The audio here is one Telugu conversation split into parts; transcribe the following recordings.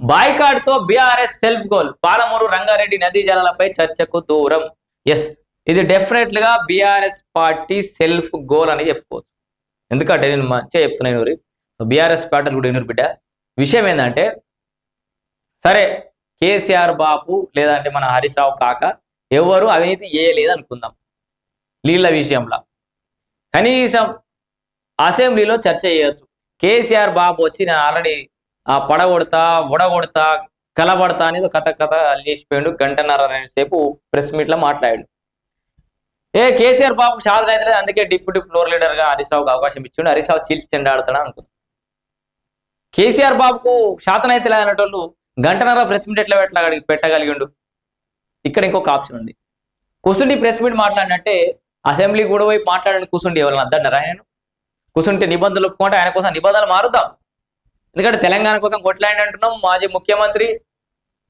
బాయ్కాట్ తో BRS self goal. Palamuru Rangareddy నదీ జలాలపై చర్చకు దూరం. ఎస్, ఇది డెఫినెట్ గా బీఆర్ఎస్ పార్టీ సెల్ఫ్ గోల్ అని చెప్పుకోవచ్చు. ఎందుకంటే నేను మంచిగా చెప్తున్నాను. బీఆర్ఎస్ పార్టీ కూడా ఎన్నూరు బిడ్డ. విషయం ఏంటంటే, సరే కేసీఆర్ బాపు లేదంటే మన హరీష్ రావు కాక ఎవరు అవినీతి చేయలేదు అనుకుందాం. నీళ్ళ విషయంలో కనీసం అసెంబ్లీలో చర్చ చేయొచ్చు. కేసీఆర్ బాబు వచ్చి నేను ఆల్రెడీ పడగొడతా, ఉడగొడతా, కలబడతా అనేది కథ చేసిపోయాడు. గంటన్నర సేపు ప్రెస్ మీట్ లో మాట్లాడాడు. కేసీఆర్ బాబు సాధన అయితే అందుకే డిప్యూటీ ఫ్లోర్ లీడర్ గా హరీష్ రావుకి అవకాశం ఇచ్చిండు. హరీష్ రావు చీల్చి చెండాడుతాడు అనుకుంది. కేసీఆర్ బాబుకు శాతం అయితే లేదన్నటోళ్ళు గంటన్నర ప్రెస్ మీట్ ఎట్లా పెట్టగలిగిండు? ఇక్కడ ఇంకొక ఆప్షన్ ఉంది. కూర్చుండి ప్రెస్ మీట్ మాట్లాడినట్టే అసెంబ్లీ కూడా పోయి మాట్లాడండి. కూర్చుండి ఎవరైనా అద్దన్నారా? ఆయన కూర్చుంటే నిబంధనలు ఒప్పుకుంటే ఆయన కోసం నిబంధనలు మారుద్దాం. ఎందుకంటే తెలంగాణ కోసం కొట్లాడి అంటున్నాం. మాజీ ముఖ్యమంత్రి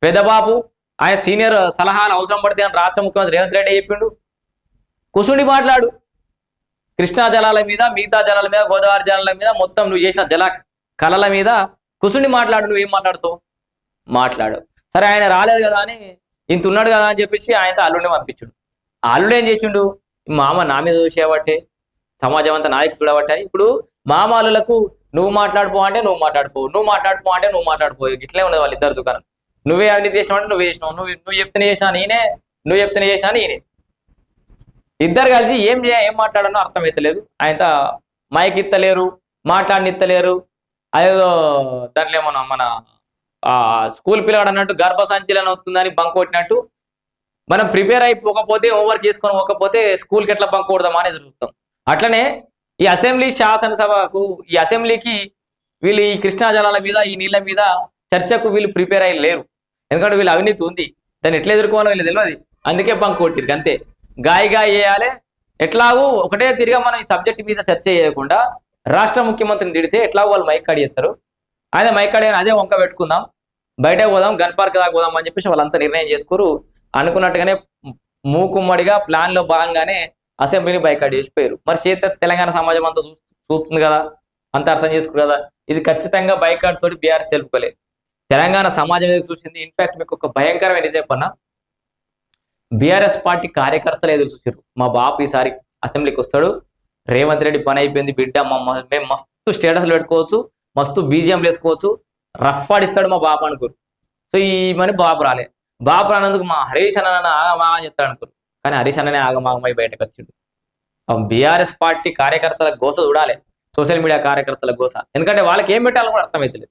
పెద్దబాబు ఆయన సీనియర్ సలహాలు అవసరం పడితే అని రాష్ట్ర ముఖ్యమంత్రి రేవంత్ రెడ్డి చెప్పిండు. కూర్చుండి మాట్లాడు. కృష్ణా జలాల మీద, మిగతా జలాల మీద, గోదావరి జలాల మీద, మొత్తం నువ్వు చేసిన జల కళల మీద కూర్చుండి మాట్లాడు. నువ్వేం మాట్లాడుతావు? మాట్లాడు. సరే ఆయన రాలేదు కదా అని, ఇంత ఉన్నాడు కదా అని చెప్పేసి ఆయనతో అల్లుడిని పంపించుడు. అల్లుడు ఏం చేసిండు? మామ నా మీద చూసేబట్టే సమాజం అంతా నాయకు చూడబట్టే ఇప్పుడు మామాలకు నువ్వు మాట్లాడిపో అంటే నువ్వు మాట్లాడిపో, నువ్వు మాట్లాడిపో అంటే నువ్వు మాట్లాడిపో. ఇట్లే ఉండదు వాళ్ళిద్దరు దుకాణం. నువ్వే అవినీతి చేసినావు అంటే నువ్వే చేసినావు, నువ్వు చెప్తేనే చేసినా నేనే, నువ్వు చెప్తేనే చేసినా నేనే. ఇద్దరు కలిసి ఏం మాట్లాడనో అర్థమైతలేదు. ఆయనతో మైక్ ఇత్తలేరు, మాట్లాడినిత్తలేరు. అదేదో దాంట్లో ఏమన్నా మన స్కూల్ పిల్లవాడు అన్నట్టు గర్భసంచలనం అవుతుందని బంక్ కొట్టినట్టు మనం ప్రిపేర్ అయిపోకపోతే, హోంవర్క్ చేసుకొని పోకపోతే స్కూల్కి ఎట్లా బంక్ కొడదామా అని చూస్తాం. అట్లనే ఈ అసెంబ్లీ శాసనసభకు, ఈ అసెంబ్లీకి వీళ్ళు ఈ కృష్ణా జలాల మీద, ఈ నీళ్ళ మీద చర్చకు వీళ్ళు ప్రిపేర్ అయ్యి లేరు. ఎందుకంటే వీళ్ళు అవినీతి ఉంది, దాన్ని ఎట్లా ఎదుర్కోవాలో వీళ్ళు తెలియదు. అందుకే బంక్ కొట్టిరు అంతే. గాయగా వేయాలి. ఎట్లాగూ ఒకటే తిరిగా మనం ఈ సబ్జెక్ట్ మీద చర్చ చేయకుండా రాష్ట్ర ముఖ్యమంత్రిని తిడితే ఎట్లాగో వాళ్ళు మైక్ అడిగేస్తారు. ఆయన మైక్ అడిగిన అదే వంక పెట్టుకుందాం, బయటకు పోదాం, గన్ పార్క్ దాకా పోదాం అని చెప్పేసి వాళ్ళంతా నిర్ణయం చేసుకోరు. అనుకున్నట్టుగానే మూకుమ్మడిగా ప్లాన్ లో భాగంగానే అసెంబ్లీని బైకాట్ చేసిపోయారు. మరి తెలంగాణ సమాజం అంతా చూస్తుంది కదా, అంత అర్థం చేసుకురు కదా. ఇది ఖచ్చితంగా బైకాట్ తోటి బీఆర్ఎస్ తెలుపుకోలేదు. తెలంగాణ సమాజం ఏదో చూసింది. ఇన్ఫాక్ట్ మీకు ఒక భయంకరమైన ఇది చెప్పన్నా, బీఆర్ఎస్ పార్టీ కార్యకర్తలు ఎదురు చూసారు. మా బాపు ఈసారి అసెంబ్లీకి వస్తాడు, రేవంత్ రెడ్డి పని అయిపోయింది బిడ్డ, మేము మస్తు స్టేటస్లు పెట్టుకోవచ్చు, మస్తు బీజిఎంలు వేసుకోవచ్చు, రఫ్ ఆడిస్తాడు మా బాపు అనుకోరు. సో ఈ మని బాపు రాలే. బాపు రానందుకు మా హరీష్ అన్న ఆగమాగా చెప్తాడు అనుకోరు. కానీ హరీష్ అన్ననే ఆగమాగమై బయటకు వచ్చిండు. బీఆర్ఎస్ పార్టీ కార్యకర్తల గోస చూడాలి, సోషల్ మీడియా కార్యకర్తల గోస. ఎందుకంటే వాళ్ళకి ఏం పెట్టాలో కూడా అర్థమైతలేదు.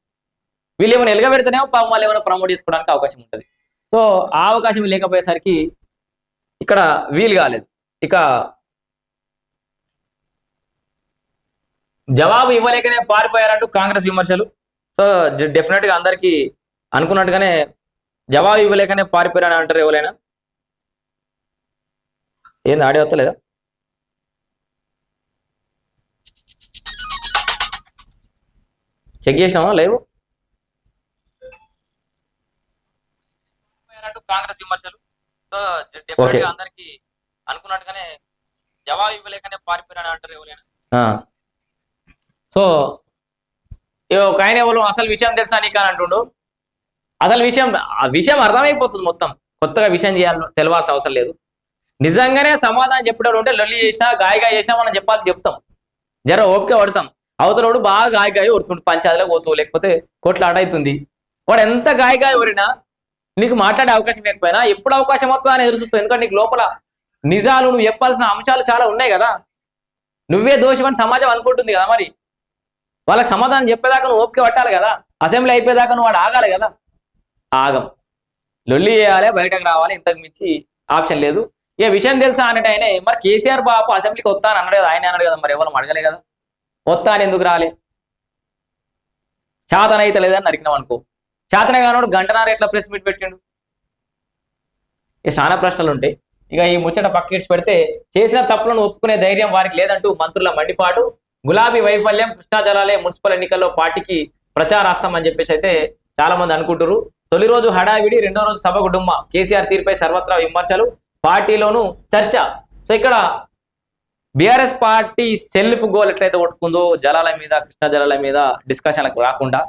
వీళ్ళు ఏమైనా ఎలగబెడితేనేమో పాపం వాళ్ళు ఏమైనా ప్రమోట్ చేసుకోవడానికి అవకాశం ఉంటుంది. సో ఆ అవకాశం లేకపోయేసరికి ఇక్కడ వీలు కాలేదు. ఇక జవాబు ఇవ్వలేకనే పారిపోయారంటూ కాంగ్రెస్ విమర్శలు. సో డెఫినెట్ గా అందరికీ అనుకున్నట్టుగానే జవాబు ఇవ్వలేకనే పారిపోయారని అంటారు ఎవరైనా. ఏంది ఆడియో వస్తలేదా? చెక్ చేసినామా లేవు? కాంగ్రెస్ విమర్శలు. సో డెఫినెట్ గా అందరికీ అనుకున్నట్టుగానే జవాబు ఇవ్వలేకనే పారిపోయారని అంటారు ఎవరైనా. సో ఒక ఆయన ఎవరు అసలు విషయం తెలుసా నీకు అని అంటుండు. అసలు విషయం అర్థమైపోతుంది. మొత్తం కొత్తగా విషయం తెలవాల్సిన అవసరం లేదు. నిజంగానే సమాధానం చెప్పేటోడు ఉంటే లొల్లి చేసినా గాయగా చేసినా మనం చెప్తాం. జర ఓపిక పడతాం. అవతలోడు బాగా గాయగాయ ఉడుతుండు, పంచాయతీలో పోతూ లేకపోతే కోట్లాట అవుతుంది. వాడు ఎంత గాయగాయ ఊరినా నీకు మాట్లాడే అవకాశం లేకపోయినా ఎప్పుడు అవకాశం వస్తుందా అని ఎదురు చూస్తావు. ఎందుకంటే నీకు లోపల నిజాలు, నువ్వు చెప్పాల్సిన అంశాలు చాలా ఉన్నాయి కదా. నువ్వే దోషమని సమాజం అనుకుంటుంది కదా. మరి వాళ్ళకి సమాధానం చెప్పేదాకా నువ్వు ఓపిక పట్టాలి కదా. అసెంబ్లీ అయిపోయేదాకా నువ్వు వాడు ఆగాలి కదా. ఆగం, లొల్లి చేయాలి, బయటకు రావాలి, ఇంతకు మించి ఆప్షన్ లేదు. ఇక విషయం తెలుసా అన్నట్టు ఆయన మరి కేసీఆర్ బాబు అసెంబ్లీకి వస్తా అని అన్నాడు కదా, ఆయన అన్నాడు కదా. మరి ఎవరు అడగలే కదా, వస్తా అని ఎందుకు రాలే? శాతన అయితే లేదని నరికినాం అనుకో. శాతన కానోడు గంటన్నర ఎట్లా ప్రెస్ మీట్ పెట్టిండు? ఇక చాలా ప్రశ్నలు ఉంటాయి. ఇక ఈ ముచ్చట పక్కేసి పెడితే చేసిన తప్పులను ఒప్పుకునే ధైర్యం వారికి లేదంటూ మంత్రుల మండిపాటు. గులాబీ వైఫల్యం, కృష్ణా జలాలే మున్సిపల్ ఎన్నికల్లో పార్టీకి ప్రచారాస్తం అని చెప్పేసి అయితే చాలా మంది అనుకుంటారు. తొలి రోజు హడావిడి, రెండో రోజు సభ కుటుంబ. కేసీఆర్ తీరుపై సర్వత్రా విమర్శలు, పార్టీలోనూ చర్చ. సో ఇక్కడ బీఆర్ఎస్ పార్టీ సెల్ఫ్ గోల్ ఎట్లయితే కొట్టుకుందో జలాల మీద, కృష్ణా జలాల మీద డిస్కషన్లకు రాకుండా